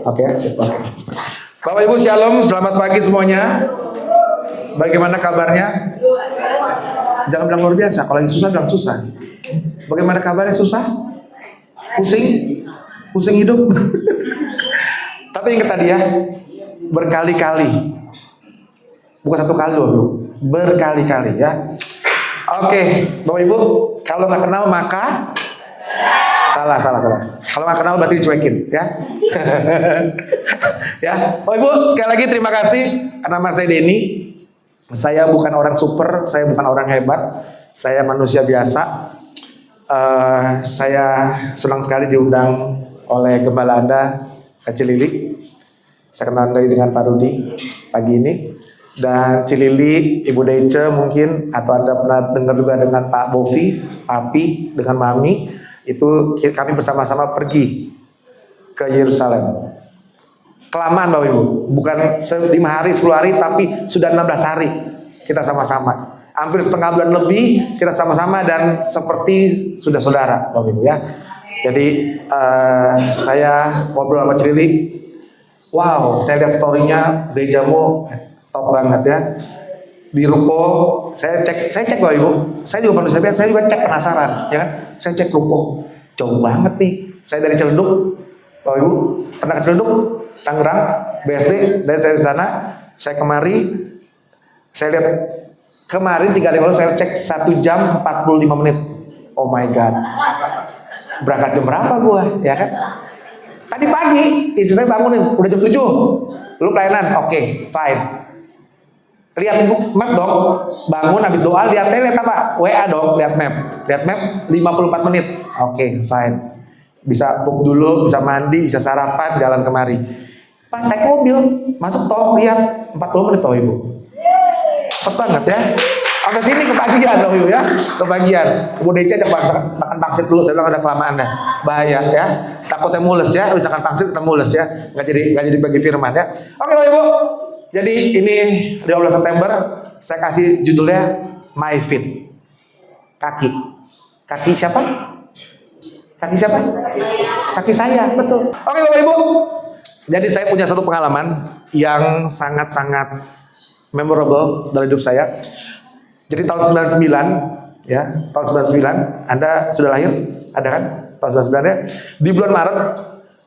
Oke, oke. Bapak Ibu Shalom, selamat pagi semuanya. Bagaimana kabarnya? Jangan bilang luar biasa, kalau lagi susah bilang susah. Bagaimana kabarnya susah? Pusing? Pusing hidup? Tapi ingat tadi ya, berkali-kali. Bukan satu kali loh, berkali-kali ya. Oke, Bapak Ibu, kalau nggak kenal maka salah. Kalau nggak kenal berarti dicuekin, ya. Ya, Bapak Ibu, sekali lagi terima kasih. Nama saya Denny. Saya bukan orang super, saya bukan orang hebat, saya manusia biasa. Saya senang sekali diundang oleh Gembala Anda, Kak Cilili. Saya kenal dengan Pak Rudi pagi ini. Dan Cilili, Ibu Deice mungkin, atau Anda pernah dengar juga dengan Pak Bovi, Papi, dengan Mami. Itu kami bersama-sama pergi ke Yerusalem. Kelamaan Bapak Ibu, bukan 5 hari, 10 hari, tapi sudah 16 hari kita sama-sama. Hampir setengah bulan lebih kita sama-sama dan seperti sudah saudara Bapak Ibu ya. Jadi saya ngobrol sama Cilili. Wow, saya lihat story-nya gerejamu top banget ya. Di ruko, saya cek Bapak Ibu. Saya juga manusia biasa, saya juga cek penasaran ya kan. Saya cek ruko, jauh banget nih. Saya dari Ciledug, Bapak Ibu, pernah ke Ciledug, Tangerang, BSD, dari saya di sana, saya kemari, saya lihat kemarin 3 hari lalu saya cek 1 jam 45 menit. Oh my god. Berangkat jam berapa gua, ya kan? Tadi pagi, istri saya bangunin, udah jam 7. Lu pelayanan, oke, fine. Lihat map dong, bangun habis doa, lihat apa? WA dong, lihat map 54 menit. Oke, fine. Bisa book dulu, bisa mandi, bisa sarapan, jalan kemari. Pas naik mobil, masuk tol, lihat 40 menit toh Ibu. Cepet banget ya. Sampai sini kebagian loh Ibu ya, kebagian. Ibu Dece ajak makan pangsit dulu, saya bilang ada kelamaan dah. Bahaya ya. Takutnya mules ya, misalkan pangsit kita mules ya. Nggak jadi bagi firman ya. Oke Bapak Ibu. Jadi ini 12 September saya kasih judulnya My Feet. Kaki. Kaki siapa? Kaki siapa? Kaki saya, betul. Oke Bapak Ibu. Jadi saya punya satu pengalaman yang sangat-sangat memorable dalam hidup saya. Jadi tahun 99 ya, tahun 99 Anda sudah lahir? Ada kan? Tahun 99 ya. Di bulan Maret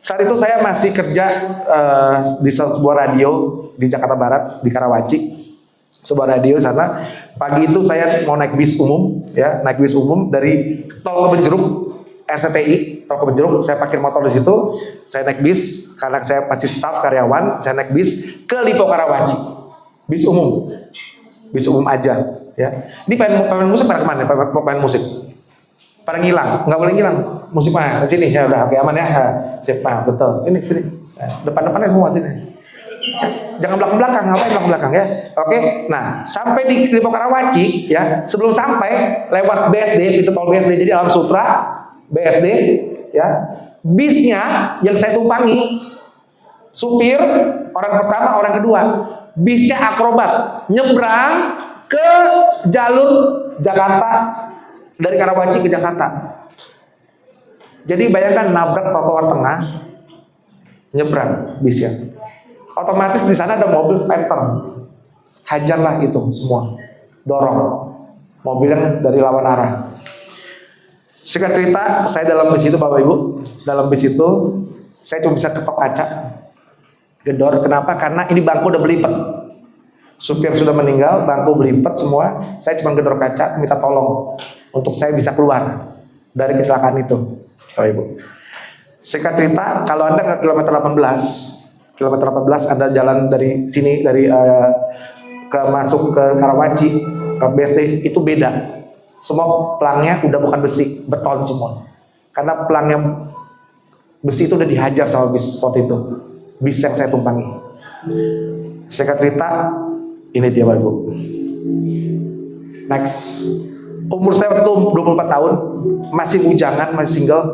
saat itu saya masih kerja di sebuah radio di Jakarta Barat, di Karawaci. Sebuah radio sana. Pagi itu saya mau naik bis umum ya, naik bis umum dari tol Kebenjeruk, RCTI, tol Kebenjeruk. Saya parkir motor di situ. Saya naik bis karena saya pasti staf karyawan, saya naik bis ke Lipo Karawaci. Bis umum. Bis umum aja ya. Ini pemain musik pada kemana? Pemain musik pada ngilang, nggak boleh ngilang musik mah. Sini ya udah, oke aman ya. Sip, betul. Sini. Depan-depannya semua sini. Jangan belakang-belakang, ngapain belakang-belakang ya. Oke. Nah, sampai di Lipo Karawaci ya, sebelum sampai lewat BSD, pintu tol BSD, jadi Alam Sutra, BSD ya. Bisnya yang saya tumpangi, supir orang pertama, orang kedua, bisnya akrobat, nyebrang ke jalur Jakarta dari Karawaci ke Jakarta. Jadi bayangkan nabrak trotoar tengah, nyebrang bisnya. Otomatis di sana ada mobil Panther, hajarlah itu semua, dorong mobil yang dari lawan arah. Singkat cerita, saya dalam bis itu Bapak Ibu, dalam bis itu saya cuma bisa ketok kaca, gedor. Kenapa? Karena ini bangku udah berlipat. Supir sudah meninggal, bangku berlipat semua. Saya cuma gedor kaca, minta tolong untuk saya bisa keluar dari kecelakaan itu, Bapak Ibu. Singkat cerita, kalau Anda ke kilometer 18 Anda jalan dari sini, dari masuk ke Karawaci, ke BSD, itu beda. Semua pelangnya udah bukan besi, beton semua. Karena pelangnya besi itu udah dihajar sama bis waktu itu. Bis yang saya tumpangi. Singkat cerita, ini dia Bapak Ibu. Next. Umur saya waktu itu 24 tahun, masih bujangan, masih single.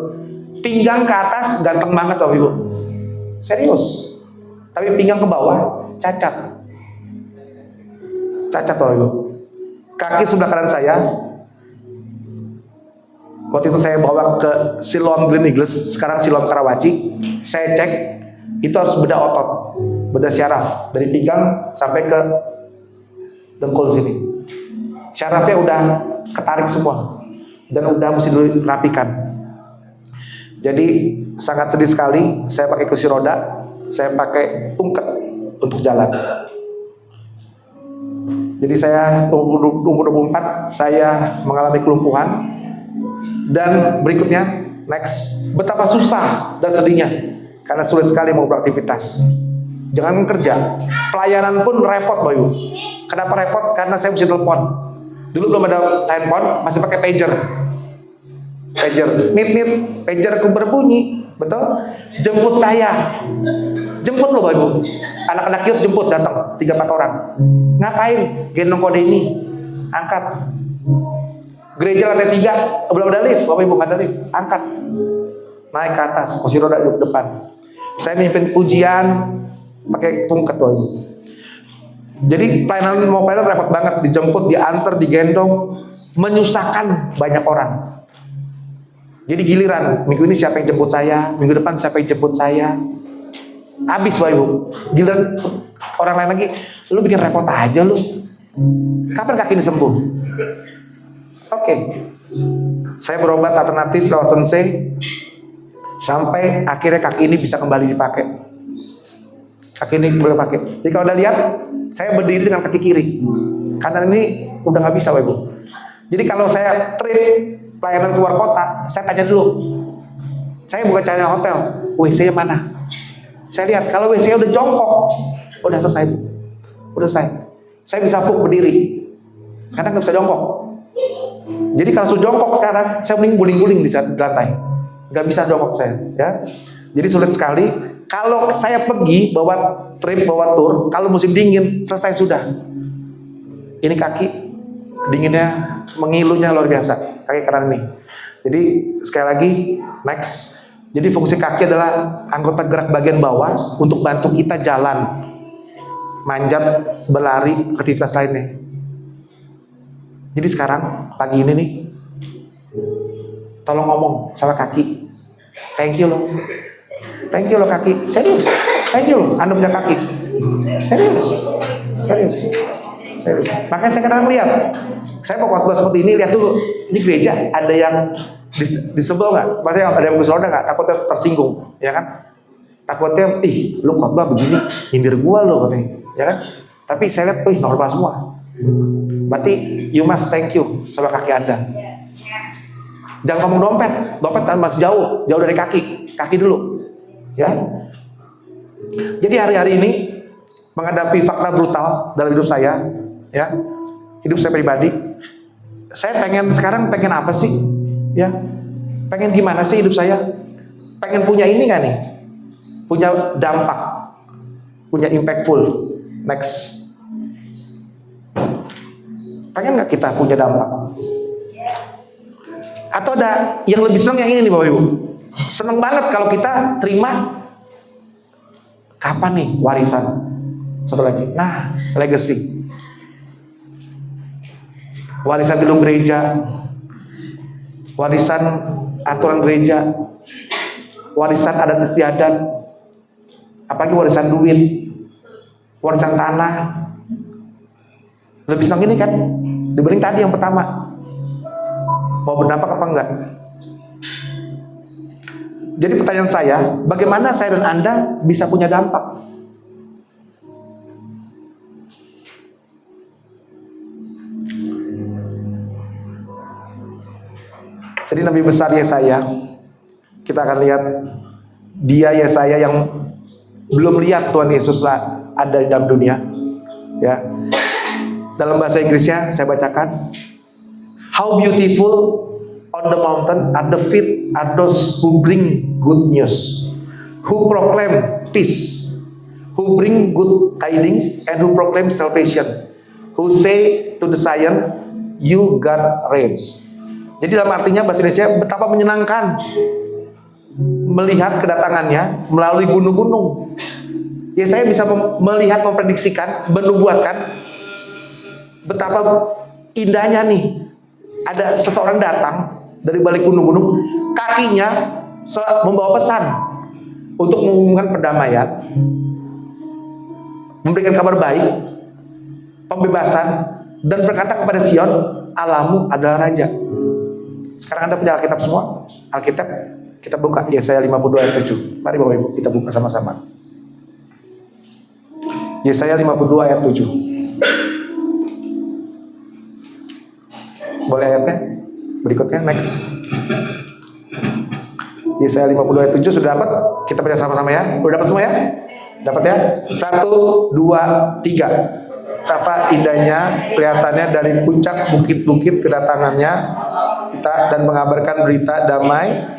Pinggang ke atas ganteng banget Bapak Ibu. Serius. Tapi pinggang ke bawah cacat. Cacat Bapak Ibu. Kaki sebelah kanan saya, waktu itu saya bawa ke Siloam Green Eagles, sekarang Siloam Karawaci. Saya cek itu harus bedah otot, bedah syaraf dari pinggang sampai ke dengkul sini. Syarafnya udah ketarik semua dan udah mesti dirapikan. Jadi sangat sedih sekali, saya pakai kursi roda, saya pakai tungket untuk jalan. Jadi saya umur 24 saya mengalami kelumpuhan. Dan berikutnya, next, betapa susah dan sedihnya karena sulit sekali mau beraktivitas. Jangan kerja, pelayanan pun repot, Bayu. Kenapa repot? Karena saya mesti telepon. Dulu belum ada handphone, masih pakai pager. Pager, nit, pagerku berbunyi, betul? Jemput saya, jemput lo, Bayu. Anak-anak yuk jemput, datang 3-4 orang. Ngapain? Gendong kode ini, angkat. Gereja lantai 3, belum ada lift, Bapak Ibu nggak ada lift, angkat, naik ke atas, kursi roda duduk depan. Saya mimpin ujian pakai tungket, Bapak Ibu. Jadi pelayanan repot banget, dijemput, diantar, digendong, menyusahkan banyak orang. Jadi giliran, minggu ini siapa yang jemput saya, minggu depan siapa yang jemput saya, habis, Bapak Ibu. Giliran orang lain lagi, lu bikin repot aja lu. Kapan kaki ini sembuh? Oke, saya berobat alternatif lewat sensei sampai akhirnya kaki ini bisa kembali dipakai. Kaki ini boleh pakai. Jadi kalau udah lihat, saya berdiri dengan kaki kiri, kanan ini udah nggak bisa, Bapak Ibu. Jadi kalau saya trip pelayanan keluar kota, saya tanya dulu. Saya bukan cari hotel, WC-nya mana? Saya lihat kalau WC udah jongkok, udah selesai, udah selesai. Saya bisa puk berdiri, karena nggak bisa jongkok. Jadi kalau sudah jongkok sekarang, saya mending guling-guling di lantai. Nggak bisa jongkok saya, ya. Jadi sulit sekali. Kalau saya pergi bawa trip, bawa tour, kalau musim dingin selesai sudah. Ini kaki dinginnya, mengilunya luar biasa, kaki kanan ini. Jadi sekali lagi, next. Jadi fungsi kaki adalah anggota gerak bagian bawah untuk bantu kita jalan, manjat, berlari, aktivitas lainnya. Jadi sekarang pagi ini nih, tolong ngomong sama kaki. Thank you loh kaki. Serius, thank you loh. Anda punya kaki. Serius. Makanya saya kadang lihat, saya mau khotbah seperti ini, lihat dulu, ini gereja ada yang disebel nggak? Maksudnya ada yang bersoda nggak? Takutnya tersinggung, ya kan? Takutnya, lu khotbah begini, nyindir gua lo katanya, ya kan? Tapi saya lihat, normal semua. Berarti you must thank you sama kaki Anda. Jangan ngomong dompet masih jauh dari kaki dulu, ya. Jadi hari-hari ini menghadapi fakta brutal dalam hidup saya, ya, hidup saya pribadi. Saya sekarang pengen apa sih, ya? Pengen gimana sih hidup saya? Pengen punya ini nggak nih? Punya dampak, punya impactful. Next. Pengen nggak kita punya dampak? Atau ada yang lebih senang yang ini nih Bapak Ibu? Senang banget kalau kita terima kapan nih warisan? Satu lagi, nah legacy. Warisan gedung gereja, warisan aturan gereja, warisan adat istiadat, apalagi warisan duit, warisan tanah. Lebih senang ini kan dibanding tadi yang pertama. Mau berdampak apa enggak? Jadi pertanyaan saya, bagaimana saya dan Anda bisa punya dampak? Jadi Nabi besar Yesaya, kita akan lihat dia Yesaya yang belum lihat Tuhan Yesus ada di dalam dunia, ya. Dalam bahasa Inggrisnya saya bacakan, how beautiful on the mountain are the feet are those who bring good news, who proclaim peace, who bring good tidings, and who proclaim salvation, who say to the Zion, you God reigns. Jadi dalam artinya bahasa Indonesia, betapa menyenangkan melihat kedatangannya melalui gunung-gunung. Ya, saya bisa melihat, memprediksikan, menubuatkan betapa indahnya nih. Ada seseorang datang dari balik gunung-gunung, kakinya membawa pesan. untuk mengumumkan perdamaian, memberikan kabar baik, pembebasan, dan berkata kepada Sion, Allahmu adalah Raja. Sekarang Anda punya Alkitab semua? Alkitab, kita buka Yesaya 52 ayat 7. Mari Bapak Ibu, kita buka sama-sama. Yesaya 52 ayat 7. Boleh ayatnya? Berikutnya, next. Yesaya 52 ayat 7 sudah dapat? Kita baca sama-sama ya. Udah dapat semua ya? Dapat ya? 1, 2, 3. Betapa indahnya kelihatannya dari puncak bukit-bukit kedatangannya kita dan mengabarkan berita damai.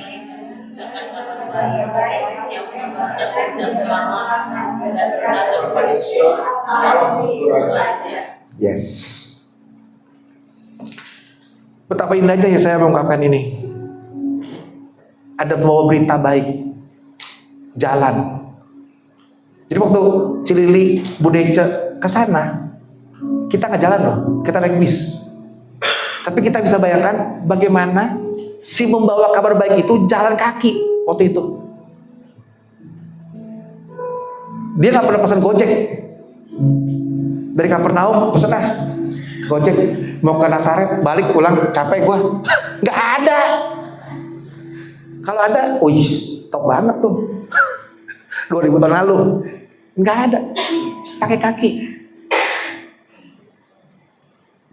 Yes. Betapa indahnya ya saya mengungkapkan ini. Ada bawa berita baik, jalan. Jadi waktu Cilili, Budece ke sana, kita nggak jalan loh, kita naik bis. Tapi kita bisa bayangkan bagaimana si membawa kabar baik itu jalan kaki waktu itu. Dia nggak pernah pesan Gojek. Dari Kapernaum pesen Gojek mau ke Nazaret, balik pulang capek gua. Nggak ada. Kalau ada, wih, top banget tuh. 2000 tahun lalu. Nggak ada. Pakai kaki.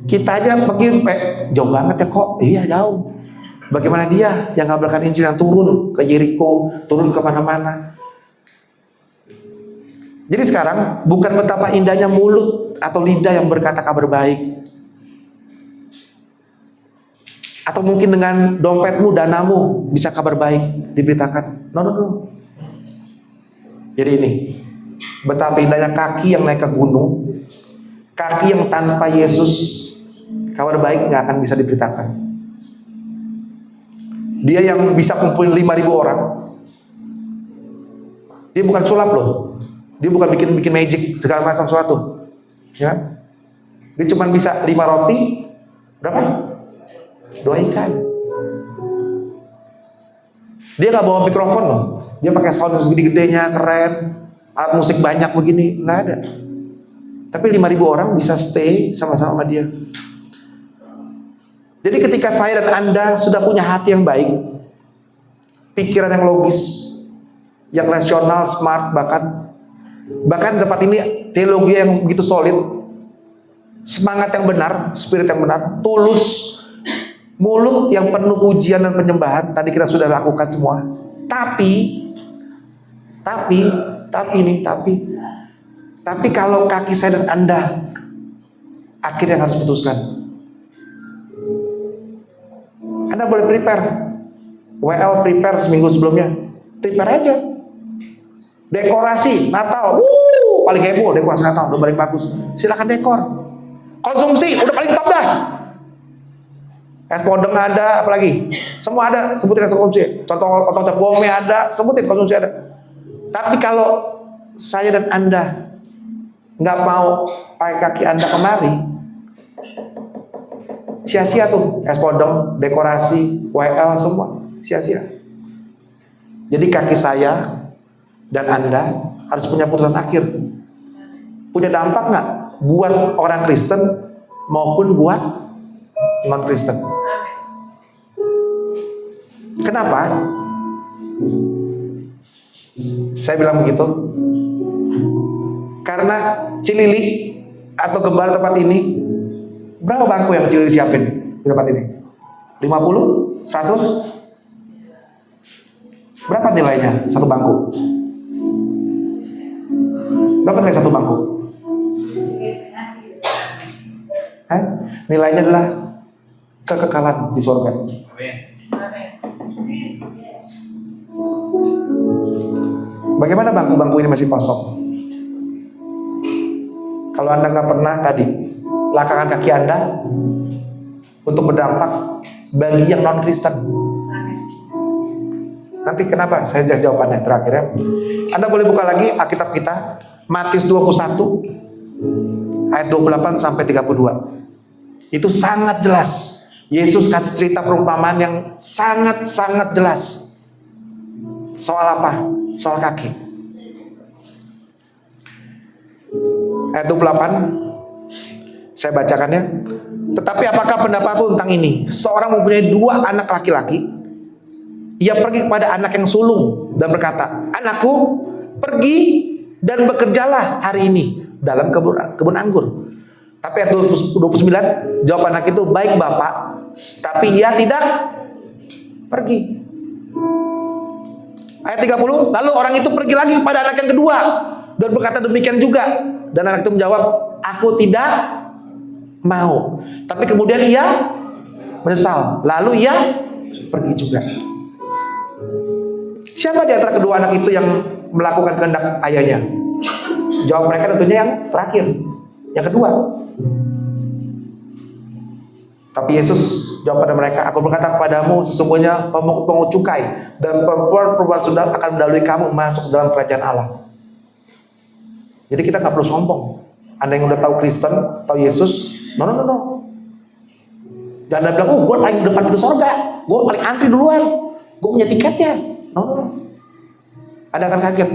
Kita aja pergi, jauh banget ya kok. Iya jauh. Bagaimana dia yang ngabarkan Injil yang turun ke Yeriko, turun ke mana-mana. Jadi sekarang bukan betapa indahnya mulut atau lidah yang berkata kabar baik. Atau mungkin dengan dompetmu, danamu bisa kabar baik diberitakan. No. Jadi ini, betapa indahnya kaki yang naik ke gunung, kaki yang tanpa Yesus, kabar baik nggak akan bisa diberitakan. Dia yang bisa kumpulin 5.000 orang, dia bukan sulap loh, dia bukan bikin magic segala macam sesuatu, ya. Dia cuma bisa 5 roti, berapa? 2 ikan. Dia nggak bawa mikrofon loh, dia pakai sound segede-gedenya, keren, alat musik banyak begini, nggak ada. Tapi 5.000 orang bisa stay sama-sama sama dia. Jadi ketika saya dan Anda sudah punya hati yang baik, pikiran yang logis, yang rasional, smart, bahkan tempat ini teologi yang begitu solid, semangat yang benar, spirit yang benar, tulus, mulut yang penuh pujian dan penyembahan, tadi kita sudah lakukan semua. Tapi kalau kaki saya dan Anda akhirnya harus putuskan. Anda boleh prepare seminggu sebelumnya, prepare aja. Dekorasi Natal, paling heboh dekorasi Natal, udah paling bagus. Silakan dekor. Konsumsi udah paling top dah. Es podeng ada, apalagi semua ada, sebutin es konsumsi. Contoh cap gome ada, sebutin konsumsi ada. Tapi kalau saya dan Anda nggak mau pakai kaki Anda kemari, sia-sia tuh es podeng, dekorasi, WL semua sia-sia. Jadi kaki saya dan Anda harus punya putusan akhir. Punya dampak nggak buat orang Kristen maupun buat non-Kristen? Kenapa? Saya bilang begitu karena Cilili atau gembala tempat ini, berapa bangku yang Cilili siapin di tempat ini? 50? 100? Berapa nilainya satu bangku? Berapa nilai satu bangku? Nilainya adalah kekekalan di surga. Bagaimana bangku-bangku ini masih kosong? Kalau Anda nggak pernah tadi langkahkan kaki Anda untuk berdampak bagi yang non-Kristen. Nanti kenapa? Saya jelas jawabannya terakhir ya. Anda boleh buka lagi Alkitab kita, Matius 21 ayat 28 sampai 32. Itu sangat jelas. Yesus kasih cerita perumpamaan yang sangat-sangat jelas. Soal apa? Soal kaki. Ayat 28, saya bacakannya. Tetapi apakah pendapatku tentang ini? Seorang mempunyai 2 anak laki-laki. Ia pergi kepada anak yang sulung dan berkata, anakku, pergi dan bekerjalah hari ini dalam kebun anggur. Tapi ayat 29, jawab anak itu, baik Bapak, tapi ia tidak pergi. Ayat 30, lalu orang itu pergi lagi kepada anak yang kedua dan berkata demikian juga. Dan anak itu menjawab, aku tidak mau. Tapi kemudian ia menyesal, lalu ia pergi juga. Siapa di antara kedua anak itu yang melakukan kehendak ayahnya? Jawab mereka tentunya yang terakhir, yang kedua. Tapi Yesus jawab pada mereka, aku berkata kepadamu, sesungguhnya pemungut cukai dan perempuan saudara akan mendahului kamu masuk dalam kerajaan Allah. Jadi kita nggak perlu sombong. Anda yang udah tahu Kristen, tahu Yesus, no. Jangan bilang, gue paling depan pintu surga, gue paling antri duluan, gue punya tiketnya. No. Ada akan kaget.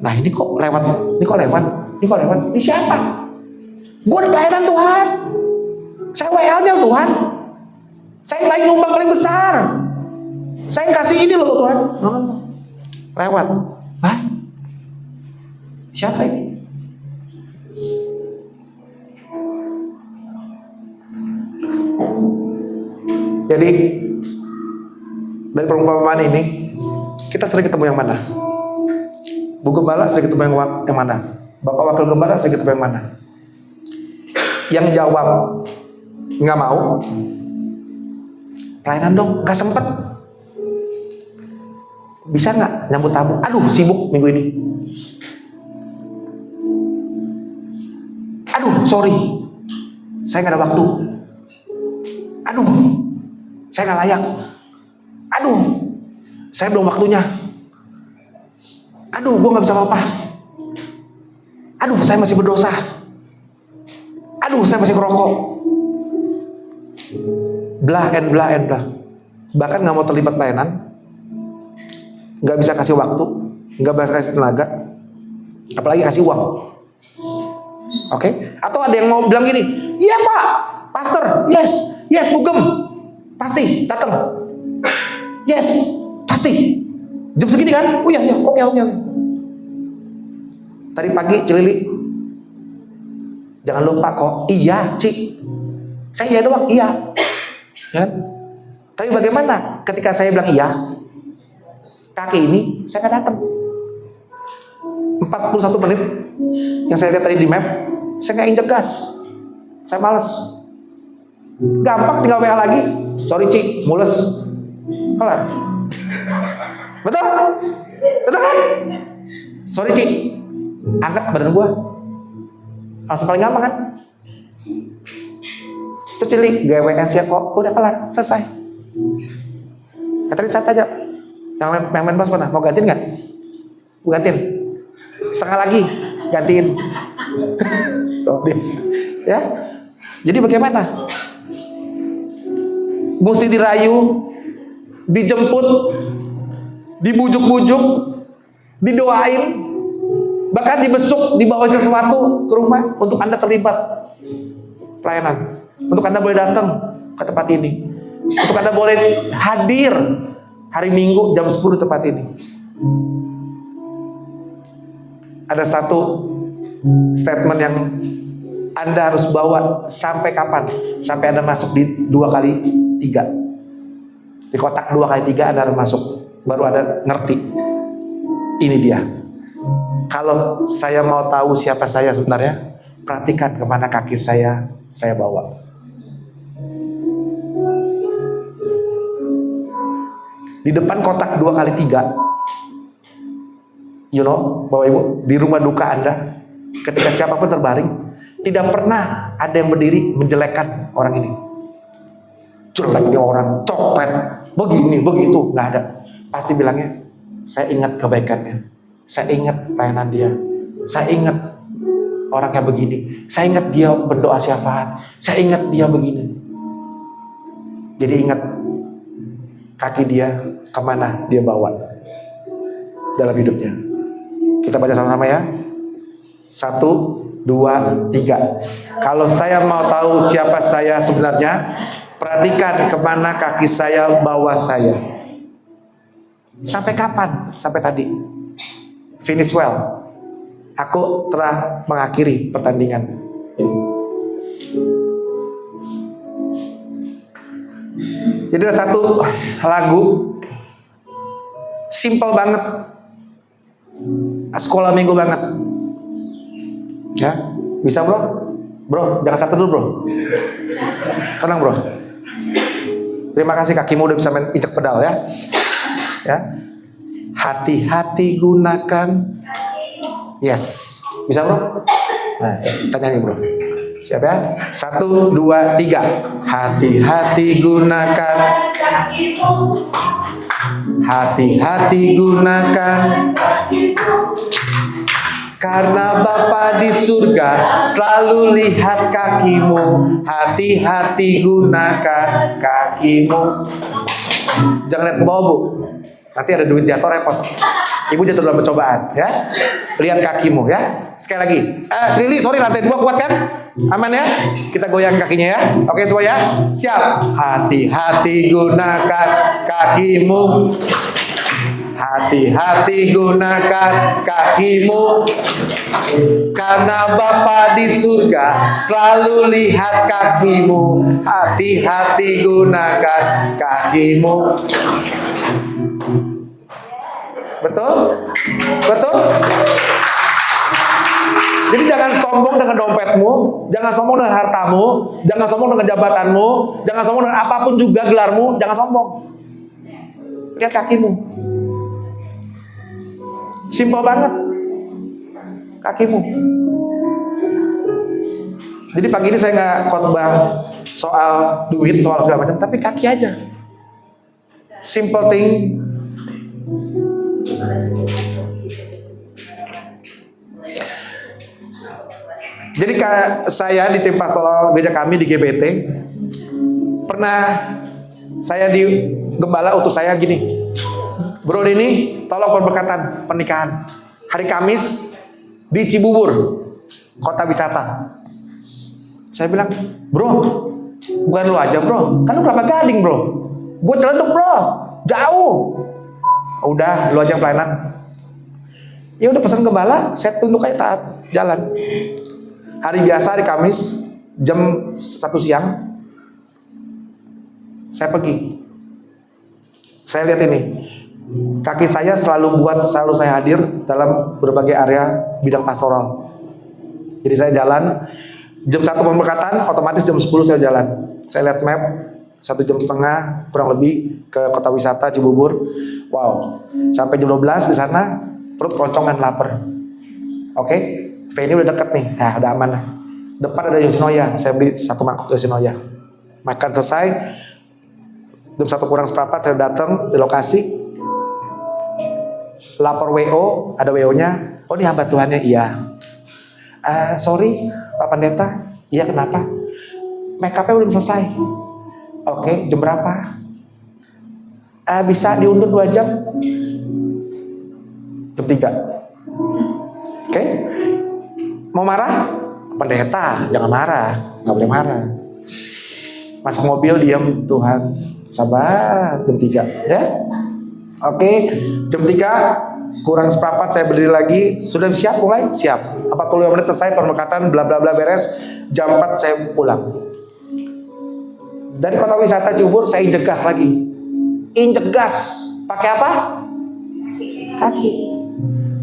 Nah ini kok lewat, ini siapa? Gue ada pelayanan Tuhan. Saya WL-nya Tuhan. Saya lagi nyumbang paling besar. Saya kasih ini loh Tuhan. No. Lewat. Hah? Siapa ini? Jadi dari perumpamaan ini kita sering ketemu yang mana? Bu Gembala sering ketemu yang mana? Bapak Wakil Gembala sering ketemu yang mana? Yang jawab nggak mau, pelayanan dong, nggak sempet. Bisa nggak nyambut tamu? Aduh sibuk minggu ini. Aduh sorry, saya nggak ada waktu. Aduh, saya nggak layak. Aduh, saya belum waktunya. Aduh, gue nggak bisa apa-apa. Aduh, saya masih berdosa. Aduh, saya masih ngerokok. Blah and blah. Bahkan nggak mau terlibat pelayanan, nggak bisa kasih waktu, nggak bisa kasih tenaga, apalagi kasih uang. Oke? Atau ada yang mau bilang gini, iya Pak, Pastor, yes, Bugem, pasti datang. Yes, pasti. Jam segini kan? Oh iya, oke. Tadi pagi Cilili. Jangan lupa kok. Iya, Cik. Saya iya doang, iya. Ya. Tapi bagaimana ketika saya bilang iya? Kaki ini saya nggak datang. 41 menit yang saya lihat tadi di map, saya nggak injek gas. Saya males. Gampang tinggal WA lagi. Sorry Cik, mules. Kelar. Betul kan? Sorry Cik, angkat badan gua. Langsung paling gampang kan? Terus Cili, GWS ya kok, udah kelar, selesai. Tadi saya tanya, yang main bos mana? Mau gantiin nggak? Mau gantiin? Setengah lagi, gantiin. Ya, jadi bagaimana? Mesti dirayu, dijemput, dibujuk-bujuk, didoain, bahkan dibesuk, dibawa sesuatu ke rumah untuk Anda terlibat pelayanan, untuk Anda boleh datang ke tempat ini, untuk Anda boleh hadir hari Minggu jam 10 tempat ini. Ada satu statement yang Anda harus bawa sampai kapan? Sampai Anda masuk di 2x3. Di kotak 2x3 Anda harus masuk. Baru Anda ngerti. Ini dia. Kalau saya mau tahu siapa saya sebenarnya, perhatikan kemana kaki saya bawa. Di depan kotak 2x3, you know, Bapak Ibu, di rumah duka Anda, ketika siapapun terbaring, tidak pernah ada yang berdiri menjelekkan orang ini. Jelek nih orang, copet, begini, begitu, nggak ada. Pasti bilangnya, saya ingat kebaikannya, saya ingat pelayanan dia, saya ingat orangnya begini, saya ingat dia berdoa syafaat, saya ingat dia begini. Jadi ingat kaki dia kemana dia bawa. dalam hidupnya. Kita baca sama-sama ya. 1, 2, 3. Kalau saya mau tahu siapa saya sebenarnya, perhatikan kemana kaki saya bawa saya. Sampai kapan? Sampai tadi. Finish well. Aku telah mengakhiri pertandingan. Jadi ada satu lagu simple banget, sekolah minggu banget, ya bisa bro, jangan satu dulu bro, tenang bro. Terima kasih kakimu udah bisa main injek pedal ya. Hati-hati gunakan, yes, bisa bro. Nah, tanya nih bro. Siap ya? 1, 2, 3. Hati-hati gunakan kakimu. Hati-hati gunakan kakimu. Karena Bapa di surga selalu lihat kakimu. Hati-hati gunakan kakimu. Jangan lihat ke bawah bu. Nanti ada duit jatuh repot. Ibu jatuh dalam percobaan ya. Lihat kakimu ya. Sekali lagi. Cilili, sorry lantai 2 kuat kan? Aman ya? Kita goyang kakinya ya. Oke semua ya? Siap. Hati-hati gunakan kakimu. Hati-hati gunakan kakimu. Karena Bapa di surga selalu lihat kakimu. Hati-hati gunakan kakimu. Betul? Betul? Jadi jangan sombong dengan dompetmu, jangan sombong dengan hartamu, jangan sombong dengan jabatanmu, jangan sombong dengan apapun juga gelarmu, jangan sombong. Lihat kakimu. Simpel banget. Kakimu. Jadi pagi ini saya nggak khotbah soal duit, soal segala macam, tapi kaki aja. Simple thing. Jadi saya di tim pastoral gereja kami di GBT pernah saya di gembala utus saya gini, Bro Denny, tolong pemberkatan pernikahan hari Kamis di Cibubur, kota wisata. Saya bilang, bro, bukan lu aja bro, kan lu Kelapa Gading bro, gue Ciledug bro, jauh. Udah, lu aja yang pelayanan. Ya udah pesan gembala, saya tunduk aja taat, jalan. Hari biasa, hari Kamis, jam 1 siang, saya pergi. Saya lihat ini, kaki saya selalu saya hadir dalam berbagai area bidang pastoral. Jadi saya jalan, jam 1 pemberkatan, otomatis jam 10 saya jalan. Saya lihat map, 1,5 jam kurang lebih ke kota wisata Cibubur. Wow, sampai jam 12 di sana, perut keroncongan, lapar. Oke. Venue udah deket nih, nah udah aman lah. Depan ada Yoshinoya, saya beli 1 mangkok Yoshinoya. Makan selesai, jam 1 kurang seperempat saya datang di lokasi. Lapor WO, ada WO-nya. Oh ini hamba Tuhannya, iya. Sorry Pak Pendeta, iya kenapa? Make up-nya belum selesai. Oke, jam berapa? Bisa diundur 2 jam? Jam 3. Oke. Mau marah? Pendeta, jangan marah, nggak boleh marah. Masuk mobil, diam, Tuhan, sabar, jam 3, ya. Oke, jam 3 kurang seperempat saya berdiri lagi, sudah siap mulai? Siap. 45 menit selesai pemberkatan, bla bla bla beres, jam 4 saya pulang. Dari kota wisata Cibubur saya injek gas lagi. Injek gas, pakai apa? Kaki.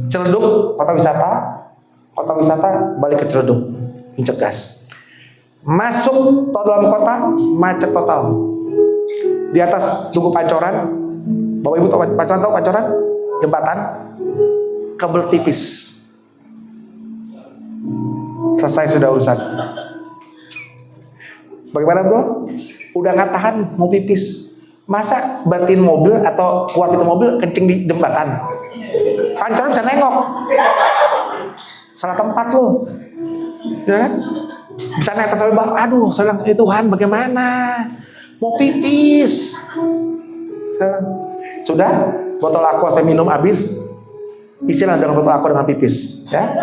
Ciledug, kota wisata balik ke Ciledug, injek gas. Masuk dalam kota, macet total. Di atas Tugu Pancoran, Bapak Ibu tahu Pancoran, tahu Pancoran? Jembatan, kabel tipis. Selesai sudah urusan. Bagaimana bro? Udah nggak tahan, mau pipis. Masa batin mobil atau keluar pintu mobil kencing di jembatan? Pancoran bisa nengok. Salah tempat lo, ya kan? Bisa naik atas bawah. Aduh, saya bilang, Tuhan bagaimana? Mau pipis. Sudah, botol aqua saya minum habis. Isilah dengan foto aku dengan pipis, ya.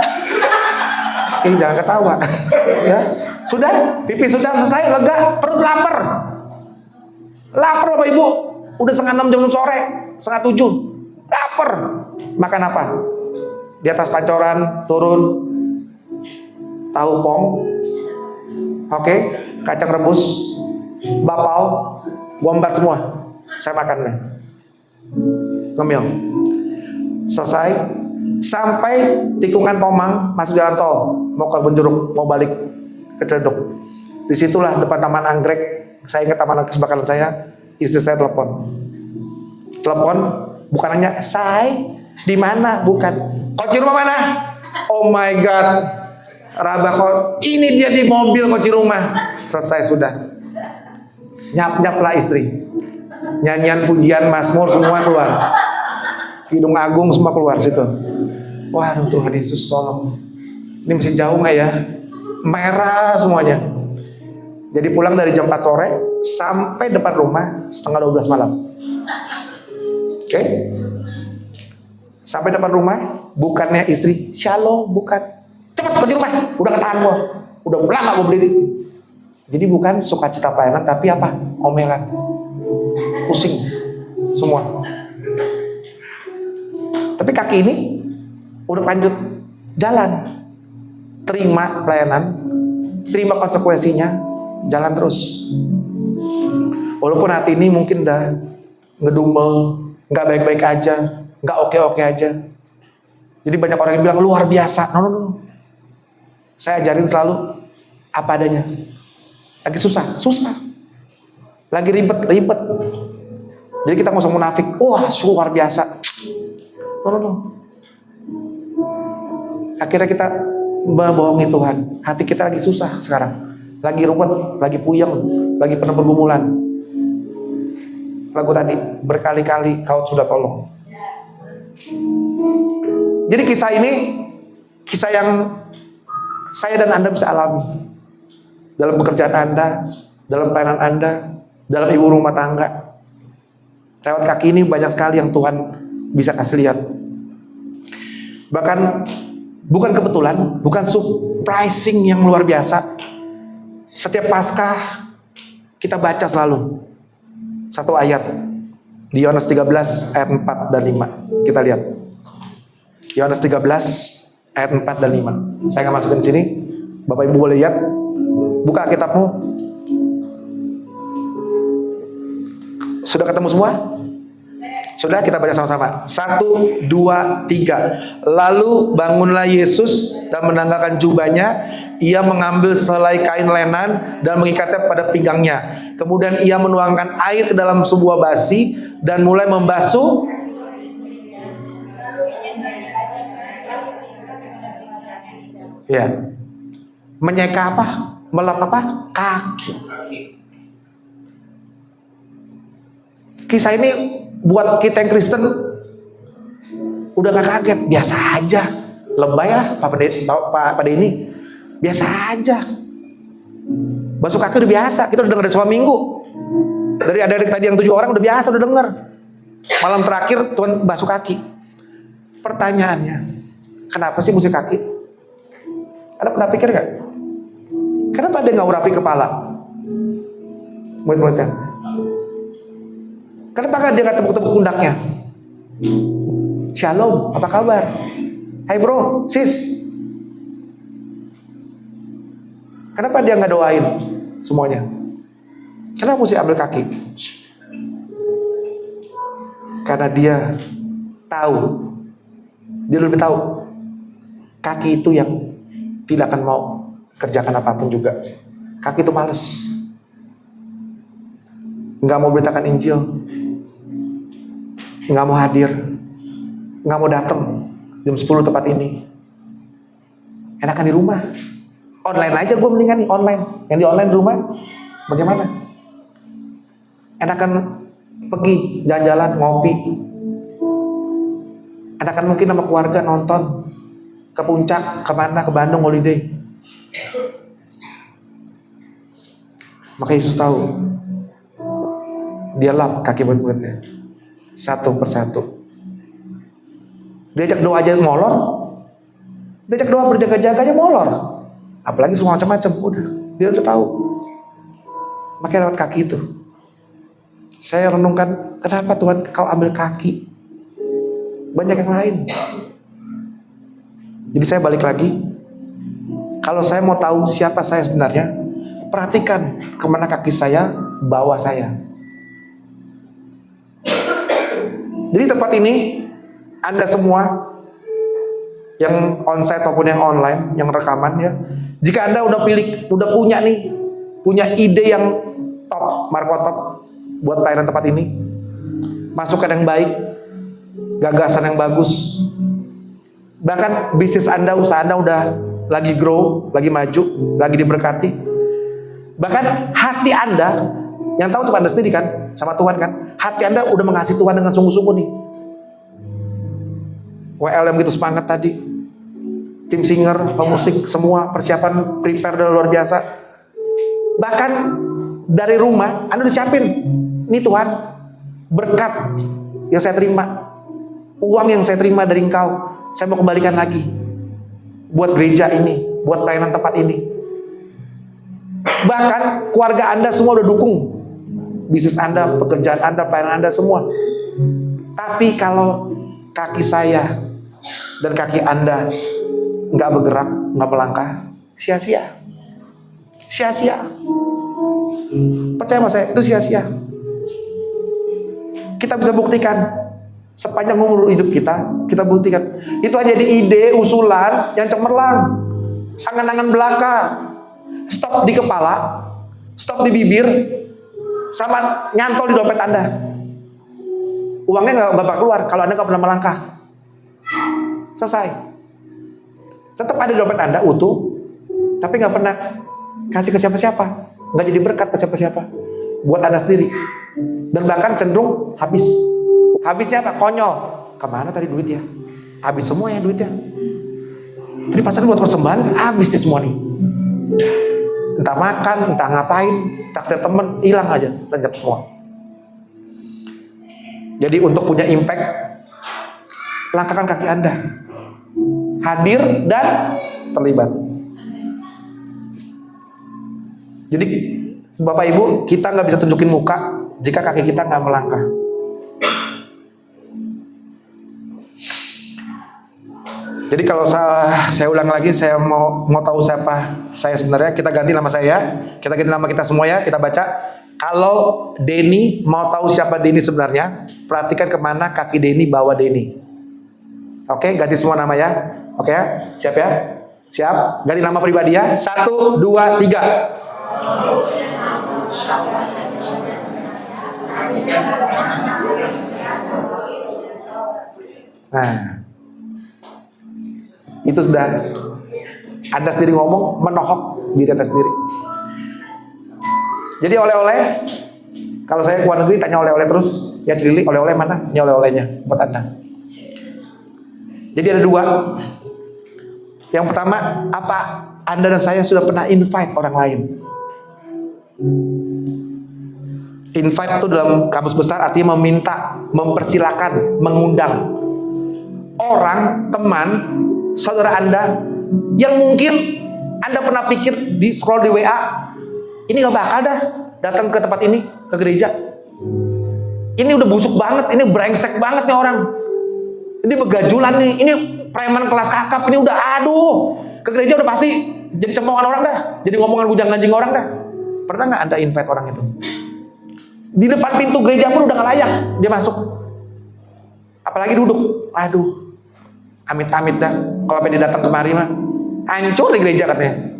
Jangan ketawa, ya. Sudah, pipis sudah selesai, lega, perut lapar. Lapar Bapak Ibu, udah 5:30 jam sore, 6:30, lapar. Makan apa? Di atas pancoran, turun, tahu pong, oke, kacang rebus, bapau, gombat semua. Saya makan deh. Ngemil. Selesai, sampai tikungan Tomang, masuk jalan tol, mau ke Benjeruk, mau balik ke Ciledug. Disitulah depan Taman Anggrek, saya ingat taman anggrek sebelah kanan saya, istri saya telepon, bukan nanya, "Say, di mana?" Bukan, "Kunci rumah mana?" Oh my God, Rabako, ini dia di mobil kunci rumah. Selesai sudah. Nyap-nyap lah istri. Nyanyian, pujian, mazmur semua keluar. Kidung Agung semua keluar situ. Waduh, Tuhan Yesus tolong. Ini masih jauh nggak ya? Merah semuanya. Jadi pulang dari jam 4 sore sampai depan rumah setengah 12 malam. Oke? Sampai depan rumah, bukannya istri, "Shalom," bukan. "Cepat kunci rumah, udah ketahan gua. Udah lama gua berdiri." Jadi bukan sukacita pelayanan, tapi apa? Omelan. Pusing semua. Tapi kaki ini udah lanjut jalan. Terima pelayanan, terima konsekuensinya, jalan terus. Walaupun hati ini mungkin udah ngedumel, nggak baik-baik aja, nggak oke-oke aja. Jadi banyak orang yang bilang luar biasa. No. Saya ajarin selalu apa adanya. Lagi susah. Lagi ribet. Jadi kita nggak usah munafik. Wah, luar biasa. No. Akhirnya kita membohongi Tuhan. Hati kita lagi susah sekarang. Lagi ruwet, lagi puyeng, lagi penuh pergumulan. Lagu tadi, berkali-kali kau sudah tolong. Jadi kisah ini, kisah yang saya dan Anda bisa alami. Dalam pekerjaan Anda, dalam pelayanan Anda, dalam ibu rumah tangga. Lewat kaki ini banyak sekali yang Tuhan bisa kasih lihat. Bahkan bukan kebetulan, bukan surprising yang luar biasa. Setiap Paskah kita baca selalu satu ayat di Yohanes 13 ayat 4 dan 5. Kita lihat. Yohanes 13 ayat 4 dan 5. Saya nggak masukin sini. Bapak Ibu boleh lihat. Buka kitabmu. Sudah ketemu semua? Sudah, kita baca sama-sama. 1, 2, 3. Lalu bangunlah Yesus dan menanggalkan jubahnya. Ia mengambil selai kain lenan dan mengikatnya pada pinggangnya. Kemudian ia menuangkan air ke dalam sebuah basi dan mulai membasuh menyeka apa? Melap apa? Kaki. Kisah ini buat kita yang Kristen udah gak kaget, biasa aja. Lebay lah Pak Denny, biasa aja. Basuh kaki udah biasa, kita udah dengar dari semua minggu. Dari adik tadi yang 7 orang udah biasa, udah dengar. Malam terakhir Tuhan basuh kaki. Pertanyaannya, kenapa sih mesti kaki? Ada pernah pikir gak? Kenapa dia gak urapi kepala? Murid-muridnya. Kenapa dia gak tepuk-tepuk pundaknya? "Shalom, apa kabar? Hai bro, sis." Kenapa dia gak doain semuanya? Kenapa mesti ambil kaki? Karena dia tahu, dia lebih tahu kaki itu yang tidak akan mau kerjakan apapun juga. Kaki itu males, nggak mau beritakan Injil, nggak mau hadir, nggak mau datang jam 10 tempat ini. Enakan di rumah, online aja gue mendingan nih online. Yang di online di rumah bagaimana? Enakan pergi jalan-jalan, ngopi. Enakan mungkin sama keluarga nonton ke puncak, kemana, ke Bandung holiday. Maka Yesus tahu, dia lap kaki murid-muridnya satu persatu. Diajak doa aja molor. Diajak doa berjaga-jaga aja molor. Apalagi semua macam-macam. Udah, dia udah tahu. Makanya lewat kaki itu. Saya renungkan, kenapa Tuhan kau ambil kaki? Banyak yang lain. Jadi saya balik lagi. Kalau saya mau tahu siapa saya sebenarnya, perhatikan kemana kaki saya bawa saya. Jadi tempat ini, Anda semua yang onsite maupun yang online, yang rekaman ya, jika Anda udah punya ide yang top, markotop buat pelayanan tempat ini, masukan yang baik, gagasan yang bagus, bahkan bisnis Anda, usaha Anda udah lagi grow, lagi maju, lagi diberkati, bahkan hati Anda, yang tahu cuma Anda sendiri kan, sama Tuhan kan, hati Anda udah mengasihi Tuhan dengan sungguh-sungguh nih. WL yang begitu semangat tadi, tim singer, pemusik, semua persiapan prepare udah luar biasa. Bahkan dari rumah Anda udah siapin, ini Tuhan, berkat yang saya terima, uang yang saya terima dari Engkau, saya mau kembalikan lagi buat gereja ini, buat pelayanan tempat ini. Bahkan keluarga Anda semua udah dukung bisnis Anda, pekerjaan Anda, pelayanan Anda semua. Tapi kalau kaki saya dan kaki Anda nggak bergerak, nggak melangkah, sia-sia. Sia-sia. Percaya sama saya, itu sia-sia. Kita bisa buktikan sepanjang umur hidup kita buktikan. Itu hanya di ide, usulan yang cemerlang, angan-angan belaka, stop di kepala, stop di bibir, sama nyantol di dompet Anda. Uangnya nggak bakal keluar kalau Anda nggak pernah melangkah. Selesai. Tetap ada di dompet Anda utuh, tapi nggak pernah kasih ke siapa-siapa, nggak jadi berkat ke siapa-siapa, buat Anda sendiri, dan bahkan cenderung habis. Habisnya apa? Konyol. Kemana tadi duit ya? Habis semua ya duitnya. Tadi pasangan buat persembahan, habis nih semua nih. Entah makan, entah ngapain, traktir temen, hilang aja, lenyap semua. Jadi untuk punya impact, langkahkan kaki Anda, hadir dan terlibat. Jadi Bapak Ibu, kita nggak bisa tunjukin muka jika kaki kita nggak melangkah. Jadi kalau saya ulang lagi, saya mau tahu siapa saya sebenarnya, kita ganti nama saya, kita ganti nama kita semua ya, kita baca. Kalau Denny mau tahu siapa Denny sebenarnya, perhatikan kemana kaki Denny bawa Denny. Oke, ganti semua nama ya. Oke ya, siap ya? Siap? Ganti nama pribadi ya. 1, 2, 3. Nah, itu sudah Anda sendiri ngomong, menohok diri Anda sendiri. Jadi oleh-oleh, kalau saya ke luar negeri tanya oleh-oleh terus, ya Cilili, oleh-oleh mana? Ini oleh-olehnya buat Anda. Jadi ada 2. Yang pertama, apa Anda dan saya sudah pernah invite orang lain? Invite itu dalam kamus besar artinya meminta, mempersilakan, mengundang orang, teman, saudara Anda yang mungkin Anda pernah pikir di scroll di WA, ini gak bakal dah datang ke tempat ini, ke gereja. Ini udah busuk banget, ini brengsek banget nih orang. Ini begajulan nih, ini preman kelas kakap, ini udah aduh. Ke gereja udah pasti jadi cemoohan orang dah, jadi ngomongan bujang-ganjing orang dah. Pernah gak Anda invite orang itu? Di depan pintu gereja pun udah gak layak dia masuk. Apalagi duduk, aduh. Amit-amit dah, kalau dia datang kemari mah hancur di gereja katanya.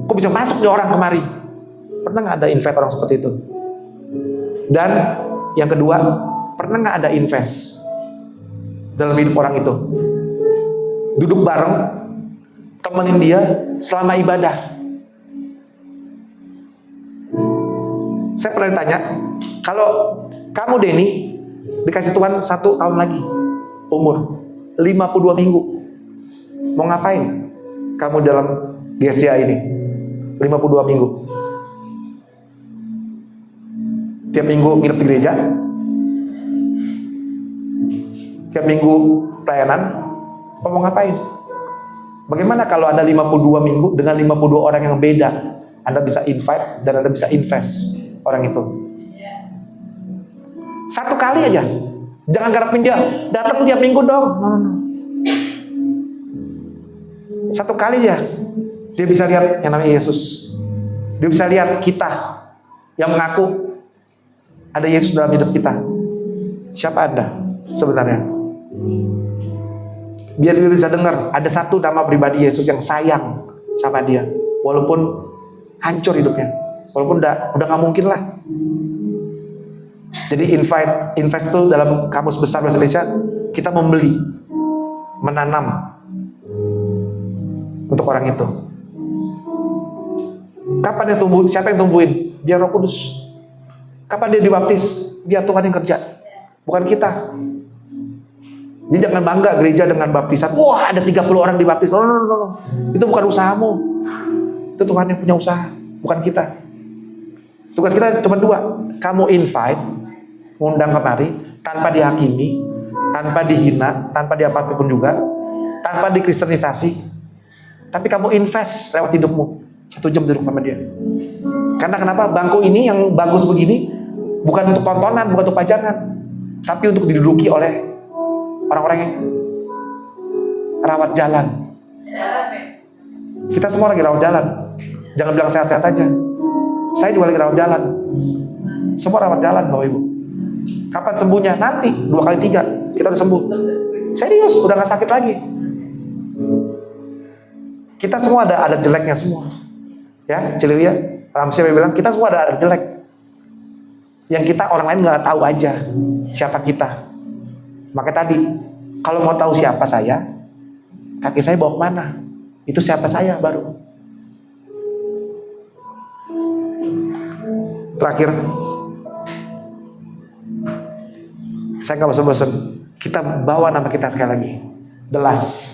Kok bisa masuk nih orang kemari? Pernah nggak ada invite orang seperti itu? Dan yang kedua, pernah nggak ada invest dalam hidup orang itu? Duduk bareng, temenin dia selama ibadah. Saya pernah ditanya, kalau kamu Denny dikasih Tuhan 1 tahun lagi umur 52 minggu, mau ngapain kamu dalam GSCA ini 52 minggu? Tiap minggu nginep di gereja, tiap minggu pelayanan, apa mau ngapain? Bagaimana kalau Anda 52 minggu dengan 52 orang yang beda? Anda bisa invite dan Anda bisa invest orang itu. Satu kali aja. Jangan garapin dia, datang tiap minggu dong. Satu kali ya, dia bisa lihat yang namanya Yesus. Dia bisa lihat kita yang mengaku ada Yesus dalam hidup kita. Siapa Anda sebenarnya? Biar dia bisa dengar ada satu nama pribadi Yesus yang sayang sama dia, walaupun hancur hidupnya, walaupun udah nggak mungkin lah. Jadi invest itu dalam kamus besar bahasa Indonesia, kita membeli, menanam untuk orang itu. Kapan dia tumbuh? Siapa yang tumbuhin? Biar Roh Kudus. Kapan dia dibaptis? Biar Tuhan yang kerja, bukan kita. Jadi jangan bangga gereja dengan baptisan. Wah, ada 30 orang dibaptis. No. Itu bukan usahamu. Itu Tuhan yang punya usaha, bukan kita. Tugas kita cuma dua. Kamu invite, undang kemari, tanpa dihakimi, tanpa dihina, tanpa diapa-apapun juga, tanpa dikristenisasi. Tapi kamu invest lewat hidupmu. 1 jam duduk sama dia. Karena kenapa? Bangku ini yang bagus begini bukan untuk tontonan, bukan untuk pajangan, tapi untuk diduduki oleh orang-orang yang rawat jalan. Kita semua lagi rawat jalan. Jangan bilang sehat-sehat aja. Saya juga lagi rawat jalan. Semua rawat jalan, Bapak Ibu. Kapan sembuhnya? Nanti 2 kali 3 kita udah sembuh. Serius, udah gak sakit lagi. Kita semua ada jeleknya semua. Ya, Cililia, Ramsey bilang kita semua ada jelek. Yang kita orang lain nggak tahu aja siapa kita. Maka tadi, kalau mau tahu siapa saya, kaki saya bawa kemana? Itu siapa saya baru. Terakhir, saya nggak bosan-bosan. Kita bawa nama kita sekali lagi. The Last.